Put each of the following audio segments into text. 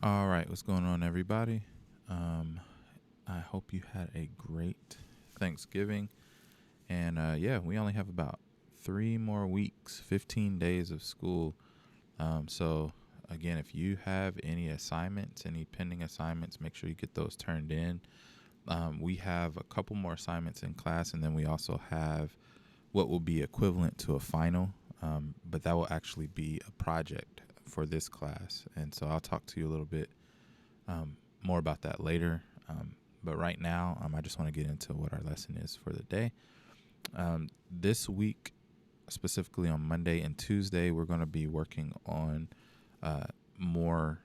All right, what's going on, everybody? I hope you had a great Thanksgiving. And yeah, we only have about 3 more weeks, 15 days of school. So, again, if you have any assignments, any pending assignments, make sure you get those turned in. We have a couple more assignments in class, and then we also have what will be equivalent to a final, but that will actually be a project for this class. And so I'll talk to you a little bit more about that later. But right now, I just want to get into what our lesson is for the day. This week, specifically on Monday and Tuesday, we're going to be working on more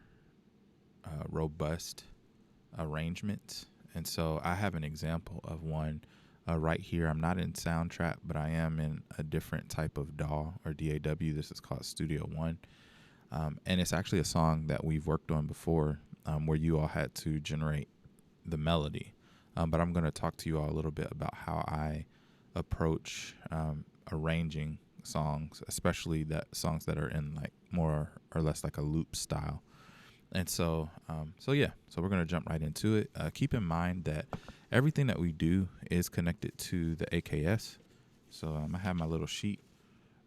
robust arrangements. And so I have an example of one right here. I'm not in Soundtrap, but I am in a different type of DAW or DAW. This is called Studio One. And it's actually a song that we've worked on before where you all had to generate the melody. But I'm going to talk to you all a little bit about how I approach arranging songs, especially that songs that are in like more or less like a loop style. And so we're going to jump right into it. Keep in mind that everything that we do is connected to the AKS. So I have my little sheet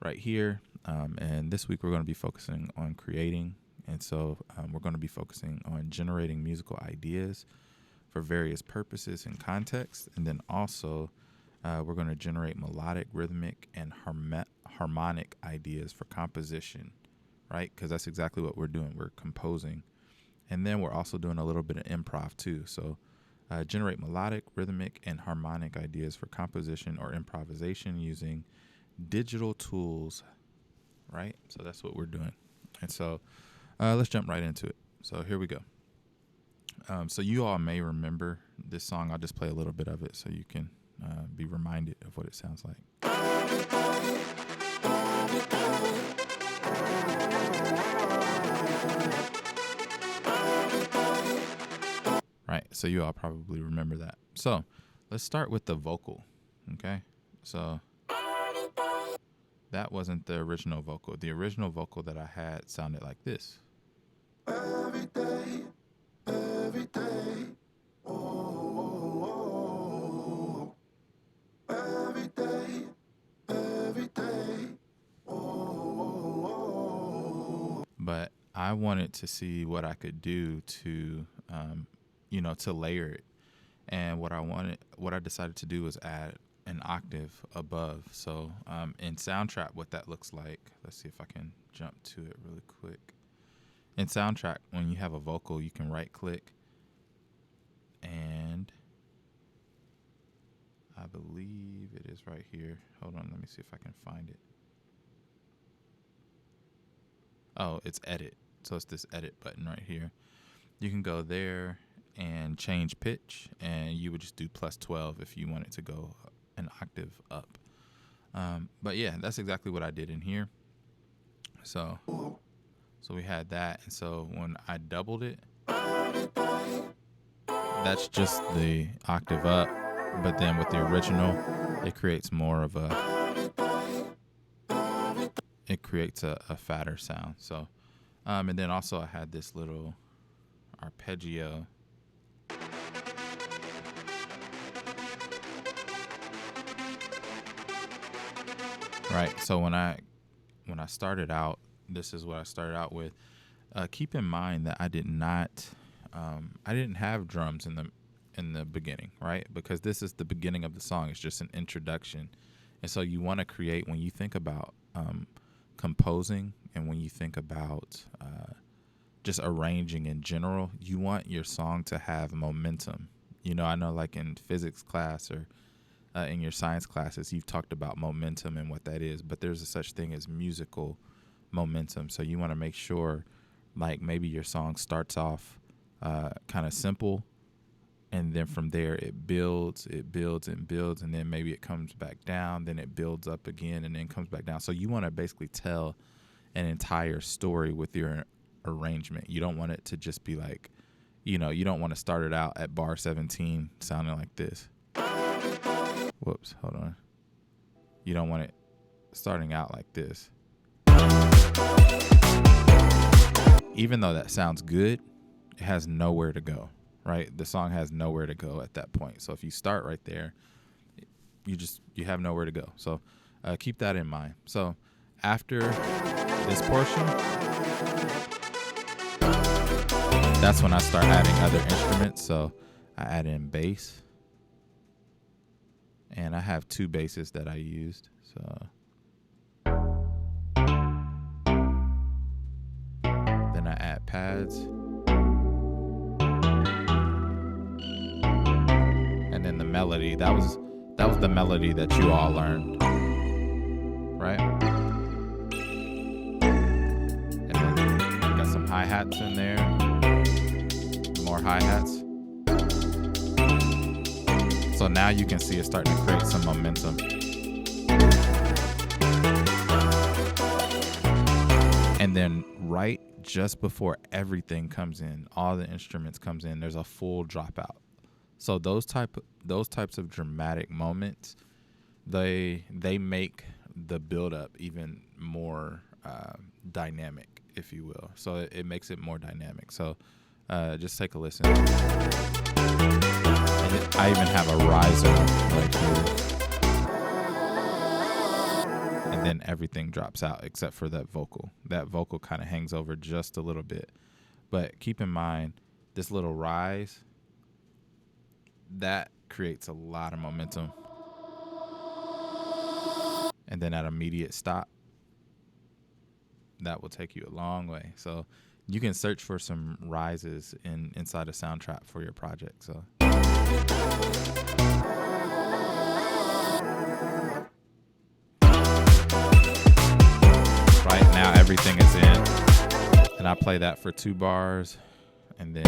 right here. And this week we're going to be focusing on creating. And so we're going to be focusing on generating musical ideas for various purposes and contexts. And then also we're going to generate melodic, rhythmic, and harmonic ideas for composition, right? Because that's exactly what we're doing. We're composing. And then we're also doing a little bit of improv too. So generate melodic, rhythmic, and harmonic ideas for composition or improvisation using digital tools, right? So that's what we're doing. And so let's jump right into it. So here we go. So you all may remember this song. I'll just play a little bit of it so you can be reminded of what it sounds like. Right, so you all probably remember that. So let's start with the vocal, okay? So that wasn't the original vocal. The original vocal that I had sounded like this. Every day, oh, every day, oh. But I wanted to see what I could do to, to layer it. And what I decided to do was add an octave above. So in Soundtrap, what that looks like, let's see if I can jump to it really quick. In Soundtrap, when you have a vocal, you can right click, and I believe it is right here. Hold on, let me see if I can find it. Oh, it's edit. So it's this edit button right here. You can go there and change pitch, and you would just do +12 if you wanted to go an octave up. But yeah, that's exactly what I did in here. So we had that, and so when I doubled it, that's just the octave up, but then with the original, it creates more of a fatter sound. So and then also I had this little arpeggio. Right, so when I started out, this is what I started out with. Keep in mind that I didn't have drums in the beginning, right? Because this is the beginning of the song. It's just an introduction. And so you want to create, when you think about composing and when you think about just arranging in general, you want your song to have momentum. I know like in physics class or in your science classes, you've talked about momentum and what that is, but there's a such thing as musical momentum. So you want to make sure like maybe your song starts off kind of simple, and then from there it builds, and then maybe it comes back down, then it builds up again, and then comes back down. So you want to basically tell an entire story with your arrangement. You don't want it to just be like, you don't want to start it out at bar 17 sounding like this. Whoops, hold on. You don't want it starting out like this. Even though that sounds good, it has nowhere to go, right? The song has nowhere to go at that point. So if you start right there, you have nowhere to go. So keep that in mind. So after this portion, that's when I start adding other instruments. So I add in bass, and I have 2 basses that I used. So then I add pads, and then the melody. That was the melody that you all learned, right? And then got some hi-hats in there, more hi-hats. So now you can see it's starting to create some momentum. And then right just before everything comes in, all the instruments comes in, there's a full dropout. So those types of dramatic moments, they make the buildup even more dynamic, if you will. So it makes it more dynamic. So just take a listen. And I even have a riser right here. And then everything drops out except for that vocal. That vocal kind of hangs over just a little bit. But keep in mind, this little rise, that creates a lot of momentum. And then that immediate stop, that will take you a long way. So you can search for some rises inside of Soundtrap for your project. So right now everything is in, and I play that for 2 bars, and then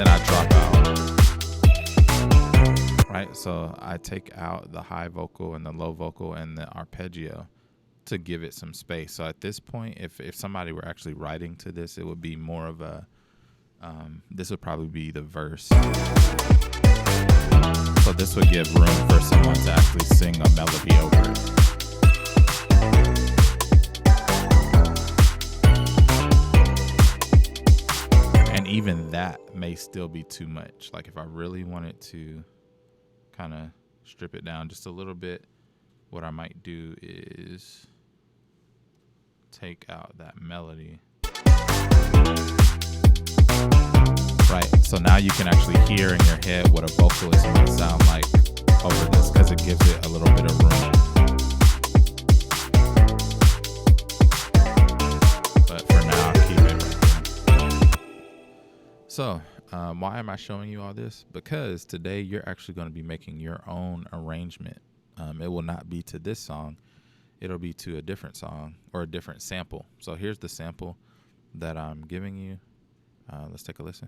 I drop out. Right, so I take out the high vocal and the low vocal and the arpeggio to give it some space. So at this point, if somebody were actually writing to this, it would be more of a, this would probably be the verse. So this would give room for someone to actually sing a melody over it. And even that may still be too much. Like if I really wanted to kind of strip it down just a little bit, what I might do is take out that melody. Right, so now you can actually hear in your head what a vocalist might sound like over this, because it gives it a little bit of room. But for now, I'll keep it right there. So why am I showing you all this? Because today you're actually going to be making your own arrangement. It will not be to this song. It'll be to a different song or a different sample. So here's the sample that I'm giving you. Let's take a listen.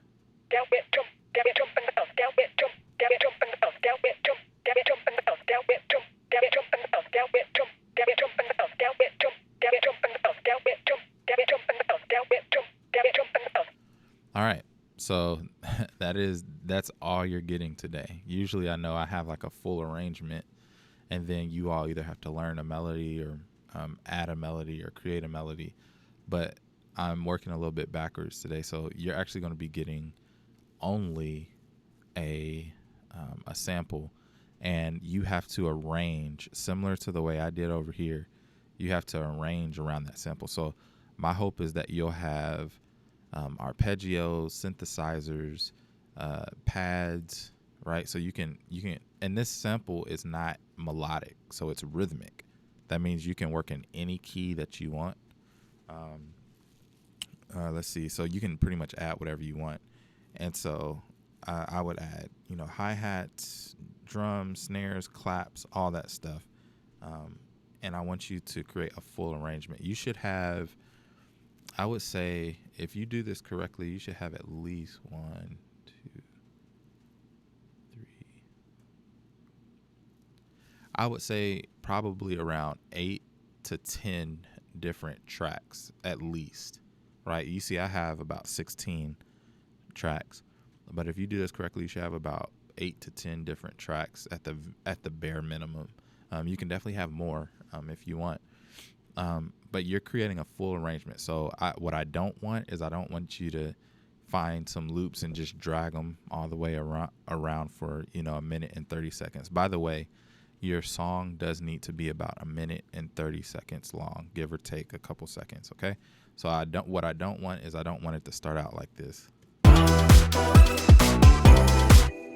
All right. So that's all you're getting today. Usually I know I have like a full arrangement, and then you all either have to learn a melody or add a melody or create a melody. But I'm working a little bit backwards today. So you're actually going to be getting only a sample, and you have to arrange similar to the way I did over here. You have to arrange around that sample. So my hope is that you'll have arpeggios, synthesizers, pads, right? So you can, and this sample is not melodic, so it's rhythmic. That means you can work in any key that you want. Let's see. So you can pretty much add whatever you want. And so I would add, hi-hats, drums, snares, claps, all that stuff. And I want you to create a full arrangement. You should have, I would say, if you do this correctly, you should have at least 1, 2, 3. I would say probably around 8 to 10 different tracks at least, right? You see, I have about 16 tracks, but if you do this correctly, you should have about 8 to 10 different tracks at the bare minimum. You can definitely have more if you want. But you're creating a full arrangement. So what I don't want is I don't want you to find some loops and just drag them all the way around for, a minute and 30 seconds. By the way, your song does need to be about a minute and 30 seconds long, give or take a couple seconds. Okay. So what I don't want is I don't want it to start out like this.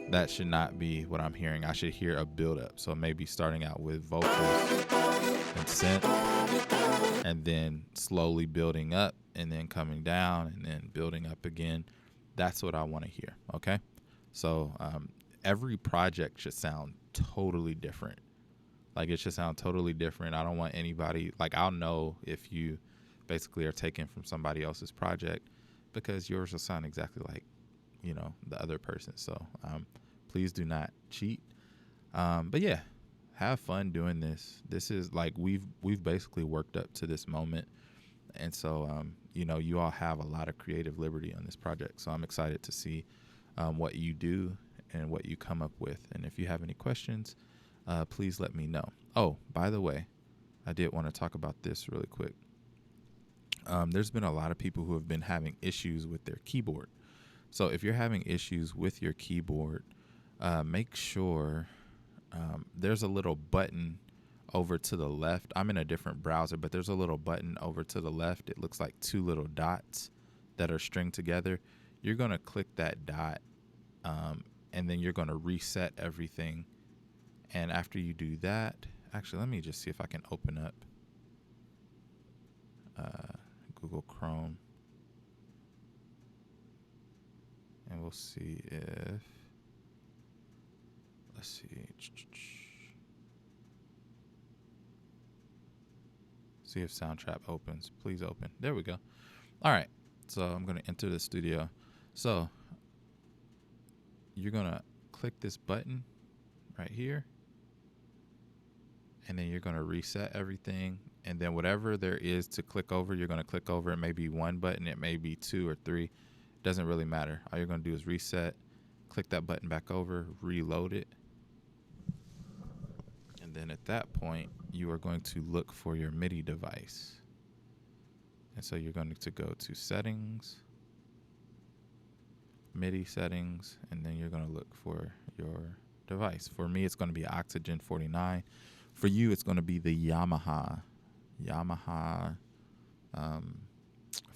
That should not be what I'm hearing. I should hear a build up. So maybe starting out with vocals and synth, and then slowly building up, and then coming down, and then building up again. That's what I want to hear. Okay. So every project should sound totally different. Like, it should sound totally different. I don't want anybody, like, I'll know if you basically are taken from somebody else's project, because yours will sound exactly like, the other person. So please do not cheat. But yeah, have fun doing this. This is like, we've basically worked up to this moment. And so, you all have a lot of creative liberty on this project. So I'm excited to see what you do and what you come up with. And if you have any questions, please let me know. Oh, by the way, I did want to talk about this really quick. There's been a lot of people who have been having issues with their keyboard. So if you're having issues with your keyboard, make sure there's a little button over to the left. I'm in a different browser, but there's a little button over to the left. It looks like two little dots that are stringed together. You're going to click that dot, and then you're going to reset everything. And after you do that, actually, let me just see if I can open up Google Chrome. And we'll see if, let's see. See if Soundtrap opens. Please open. There we go. All right. So I'm going to enter the studio. So you're going to click this button right here. And then you're going to reset everything. And then whatever there is to click over, you're going to click over. It may be one button. It may be two or three. Doesn't really matter. All you're going to do is reset, click that button back over, reload it. And then at that point, you are going to look for your MIDI device. And so you're going to go to settings, MIDI settings, and then you're going to look for your device. For me, it's going to be Oxygen 49. For you, it's going to be the Yamaha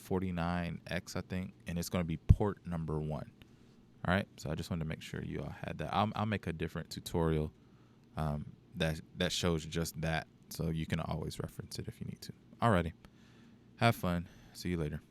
49X, I think, and it's going to be port number 1. All right, so I just wanted to make sure you all had that. I'll make a different tutorial that shows just that, so you can always reference it if you need to. Alrighty, have fun. See you later.